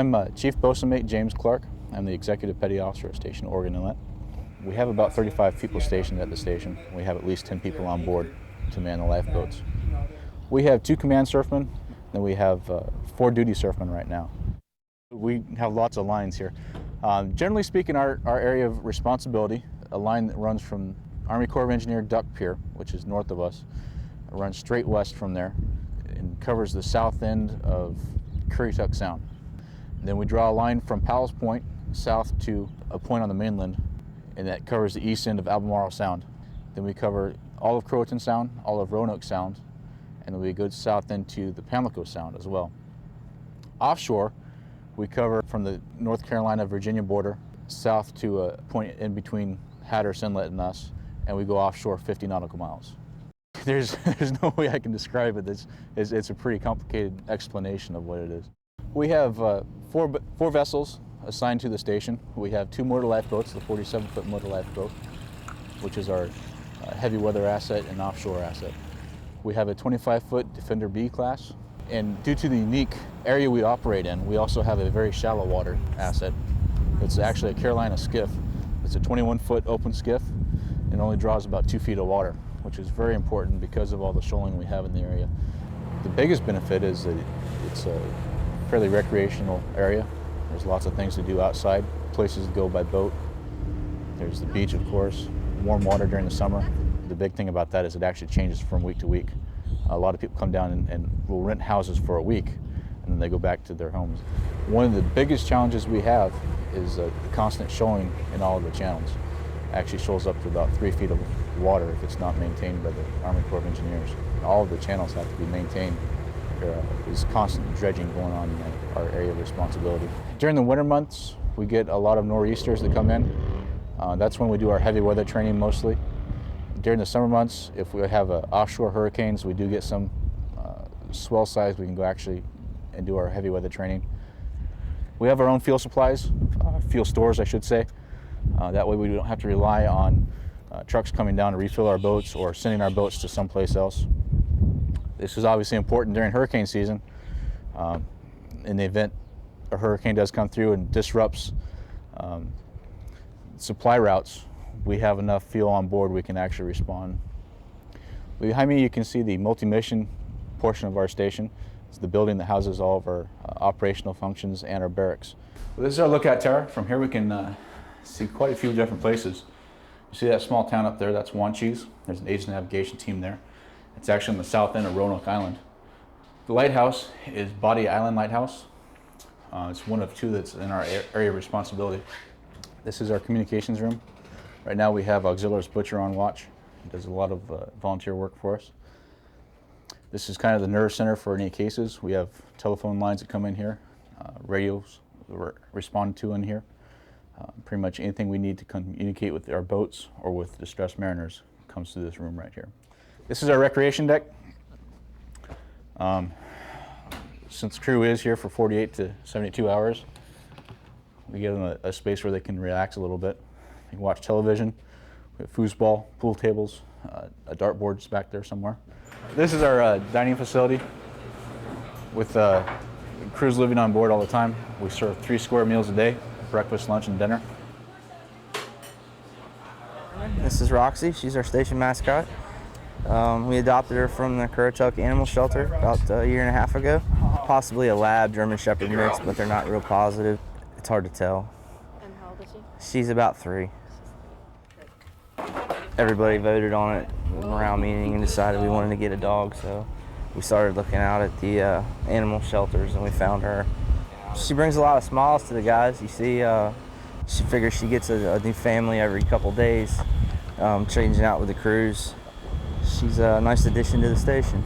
I'm Chief Bosun Mate James Clark. I'm the Executive Petty Officer at Station Oregon Inlet. We have about 35 people stationed at the station. We have at least 10 people on board to man the lifeboats. We have 2 command surfmen, and we have 4 duty surfmen right now. We have lots of lines here. Generally speaking, our area of responsibility, a line that runs from Army Corps of Engineer Duck Pier, which is north of us, runs straight west from there and covers the south end of Currituck Sound. Then we draw a line from Powell's Point south to a point on the mainland, and that covers the east end of Albemarle Sound. Then we cover all of Croatan Sound, all of Roanoke Sound, and then we go south into the Pamlico Sound as well. Offshore, we cover from the North Carolina-Virginia border south to a point in between Hatteras Inlet and us, and we go offshore 50 nautical miles. There's no way I can describe it. It's a pretty complicated explanation of what it is. We have four vessels assigned to the station. We have 2 motor lifeboats, the 47-foot motor lifeboat, which is our heavy weather asset and offshore asset. We have a 25-foot Defender B class, and due to the unique area we operate in, we also have a very shallow water asset. It's actually a Carolina skiff. It's a 21-foot open skiff and only draws about 2 feet of water, which is very important because of all the shoaling we have in the area. The biggest benefit is that it's a fairly recreational area. There's lots of things to do outside, places to go by boat. There's the beach, of course, warm water during the summer. The big thing about that is it actually changes from week to week. A lot of people come down and will rent houses for a week, and then they go back to their homes. One of the biggest challenges we have is the constant shoaling in all of the channels. It actually shoals up to about 3 feet of water if it's not maintained by the Army Corps of Engineers. All of the channels have to be maintained. There is constant dredging going on in our area of responsibility. During the winter months, we get a lot of nor'easters that come in. That's when we do our heavy weather training mostly. During the summer months, if we have offshore hurricanes, we do get some swell size, we can go actually and do our heavy weather training. We have our own fuel supplies, fuel stores I should say. That way we don't have to rely on trucks coming down to refill our boats or sending our boats to someplace else. This is obviously important during hurricane season. In the event a hurricane does come through and disrupts supply routes, we have enough fuel on board we can actually respond. Behind me you can see the multi-mission portion of our station. It's the building that houses all of our operational functions and our barracks. Well, this is our lookout tower. From here we can see quite a few different places. You see that small town up there, that's Wanchese. There's an agent navigation team there. It's actually on the south end of Roanoke Island. The lighthouse is Body Island Lighthouse. It's one of 2 that's in our area of responsibility. This is our communications room. Right now we have Auxiliaries Butcher on watch. He does a lot of volunteer work for us. This is kind of the nerve center for any cases. We have telephone lines that come in here, radios that we're responding to in here. Pretty much anything we need to communicate with our boats or with distressed mariners comes through this room right here. This is our recreation deck. Since the crew is here for 48 to 72 hours, we give them a space where they can relax a little bit. They can watch television. We have foosball, pool tables, a dartboard's back there somewhere. This is our dining facility with crews living on board all the time. We serve 3 square meals a day, breakfast, lunch, and dinner. This is Roxy. She's our station mascot. We adopted her from the Currituck Animal Shelter about a year and a half ago. Possibly a lab German Shepherd mix, but they're not real positive. It's hard to tell. And how old is she? She's about 3. Everybody voted on it in a morale meeting and decided we wanted to get a dog, so we started looking out at the animal shelters and we found her. She brings a lot of smiles to the guys. You see, she figures she gets a new family every couple days, changing out with the crews. She's a nice addition to the station.